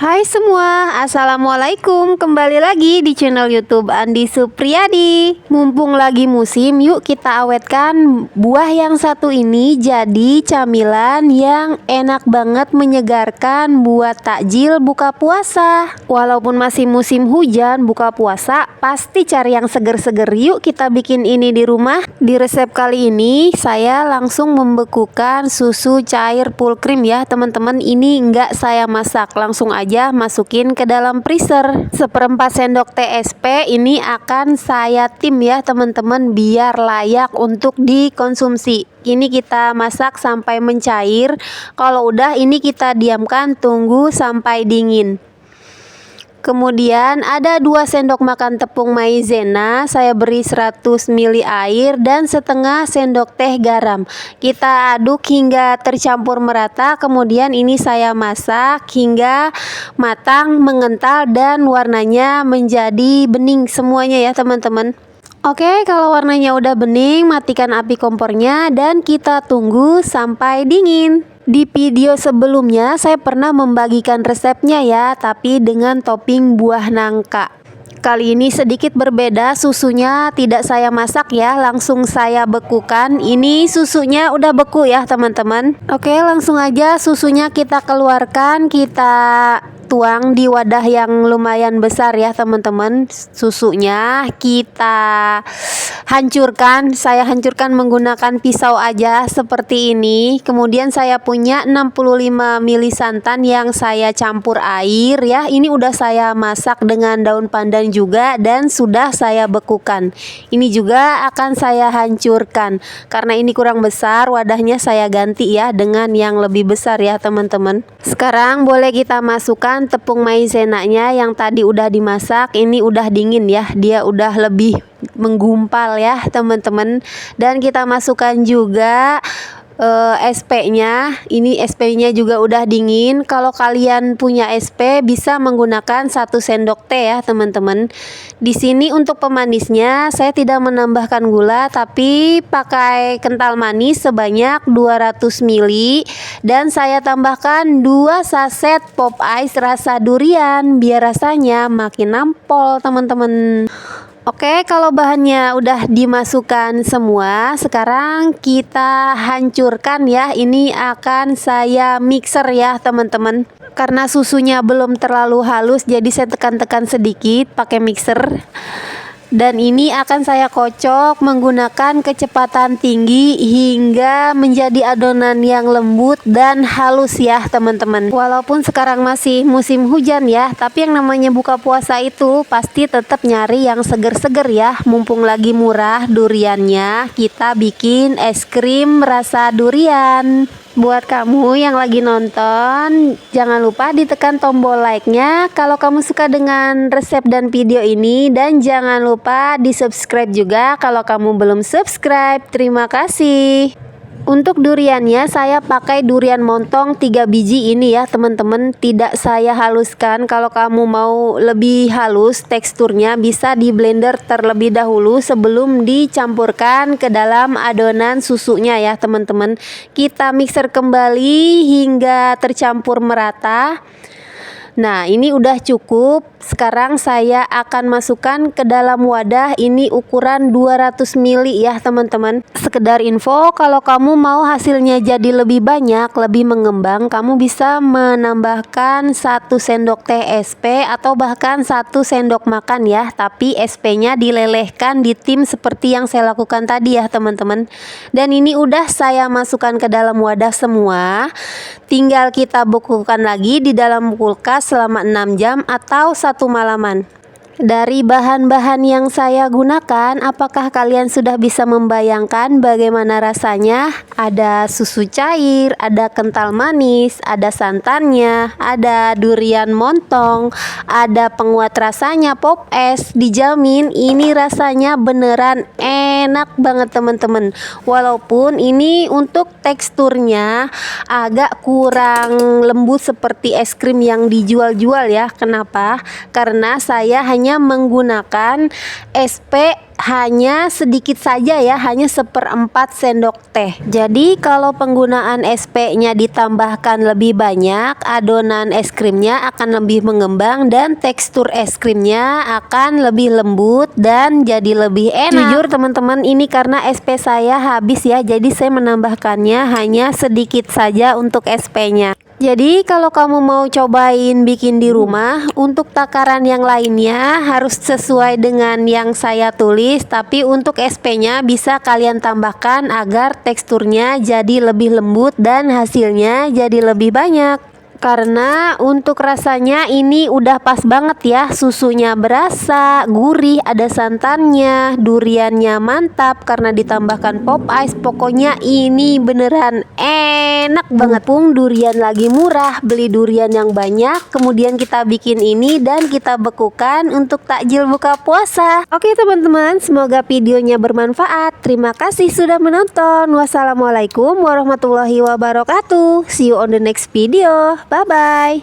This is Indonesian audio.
Hai semua, Assalamualaikum. Kembali lagi di channel YouTube Andi Supriyadi. Mumpung lagi musim, yuk kita awetkan buah yang satu ini jadi camilan yang enak banget, menyegarkan buat takjil buka puasa. Walaupun masih musim hujan, buka puasa pasti cari yang seger-seger. Yuk kita bikin ini di rumah. Di resep kali ini saya langsung membekukan susu cair full cream ya teman-teman. Ini enggak saya masak, langsung aja masukin ke dalam freezer. 1/4 sendok TSP ini akan saya tim ya teman-teman, biar layak untuk dikonsumsi. Ini kita masak sampai mencair. Kalau udah ini kita diamkan, tunggu sampai dingin. Kemudian ada 2 sendok makan tepung maizena, saya beri 100 ml air dan setengah sendok teh garam. Kita aduk hingga tercampur merata. Kemudian ini saya masak hingga matang, mengental dan warnanya menjadi bening semuanya ya teman-teman. Oke, kalau warnanya udah bening, matikan api kompornya dan kita tunggu sampai dingin. Di video sebelumnya saya pernah membagikan resepnya ya, tapi dengan topping buah nangka. Kali ini sedikit berbeda, susunya tidak saya masak ya, langsung saya bekukan. Ini susunya udah beku ya teman-teman. Oke, langsung aja susunya kita keluarkan, kita tuang di wadah yang lumayan besar ya teman-teman. Susunya kita hancurkan, saya hancurkan menggunakan pisau aja seperti ini. Kemudian saya punya 65 ml santan yang saya campur air ya. Ini udah saya masak dengan daun pandan juga dan sudah saya bekukan. Ini juga akan saya hancurkan. Karena ini kurang besar, wadahnya saya ganti ya dengan yang lebih besar ya teman-teman. Sekarang boleh kita masukkan tepung maizenanya yang tadi udah dimasak. Ini udah dingin ya, dia udah lebih menggumpal ya teman-teman. Dan kita masukkan juga SP-nya. Ini SP-nya juga udah dingin. Kalau kalian punya SP bisa menggunakan 1 sendok teh ya teman-teman. Di sini untuk pemanisnya saya tidak menambahkan gula, tapi pakai kental manis sebanyak 200 ml dan saya tambahkan 2 saset pop ice rasa durian biar rasanya makin nampol teman-teman. Oke, kalau bahannya udah dimasukkan semua, sekarang kita hancurkan ya. Ini akan saya mixer ya teman-teman. Karena susunya belum terlalu halus, jadi saya tekan-tekan sedikit pakai mixer. Dan ini akan saya kocok menggunakan kecepatan tinggi hingga menjadi adonan yang lembut dan halus ya teman-teman. Walaupun sekarang masih musim hujan ya, tapi yang namanya buka puasa itu pasti tetap nyari yang seger-seger ya. Mumpung lagi murah duriannya, kita bikin es krim rasa durian. Buat kamu yang lagi nonton, jangan lupa ditekan tombol like-nya kalau kamu suka dengan resep dan video ini, dan jangan lupa di subscribe juga kalau kamu belum subscribe. Terima kasih. Untuk duriannya saya pakai durian montong 3 biji ini ya teman-teman, tidak saya haluskan. Kalau kamu mau lebih halus teksturnya, bisa di blender terlebih dahulu sebelum dicampurkan ke dalam adonan susunya ya teman-teman. Kita mixer kembali hingga tercampur merata. Nah, ini udah cukup. Sekarang saya akan masukkan ke dalam wadah. Ini ukuran 200 ml ya teman-teman. Sekedar info, kalau kamu mau hasilnya jadi lebih banyak, lebih mengembang, kamu bisa menambahkan 1 sendok teh SP atau bahkan 1 sendok makan ya. Tapi SP-nya dilelehkan, ditim seperti yang saya lakukan tadi ya teman-teman. Dan ini udah saya masukkan ke dalam wadah semua. Tinggal kita bekukan lagi di dalam kulkas selama 6 jam atau 1 malaman. Dari bahan-bahan yang saya gunakan, apakah kalian sudah bisa membayangkan bagaimana rasanya? Ada susu cair, ada kental manis, ada santannya, ada durian montong, ada penguat rasanya pop es. Dijamin ini rasanya beneran enak banget teman-teman. Walaupun ini untuk teksturnya agak kurang lembut seperti es krim yang dijual-jual ya. Kenapa? Karena saya hanya hanya menggunakan SP hanya sedikit saja ya, hanya 1/4 sendok teh. Jadi kalau penggunaan SP-nya ditambahkan lebih banyak, adonan es krimnya akan lebih mengembang dan tekstur es krimnya akan lebih lembut dan jadi lebih enak. Jujur teman-teman, ini karena SP saya habis ya, jadi saya menambahkannya hanya sedikit saja untuk SP-nya. Jadi kalau kamu mau cobain bikin di rumah, untuk takaran yang lainnya harus sesuai dengan yang saya tulis, tapi untuk SP-nya bisa kalian tambahkan agar teksturnya jadi lebih lembut dan hasilnya jadi lebih banyak. Karena untuk rasanya ini udah pas banget ya, susunya berasa, gurih, ada santannya, duriannya mantap karena ditambahkan pop ice. Pokoknya ini beneran enak banget. Mumpung durian lagi murah, beli durian yang banyak, kemudian kita bikin ini dan kita bekukan untuk takjil buka puasa. Oke teman-teman, semoga videonya bermanfaat. Terima kasih sudah menonton. Wassalamualaikum warahmatullahi wabarakatuh. See you on the next video. Bye-bye.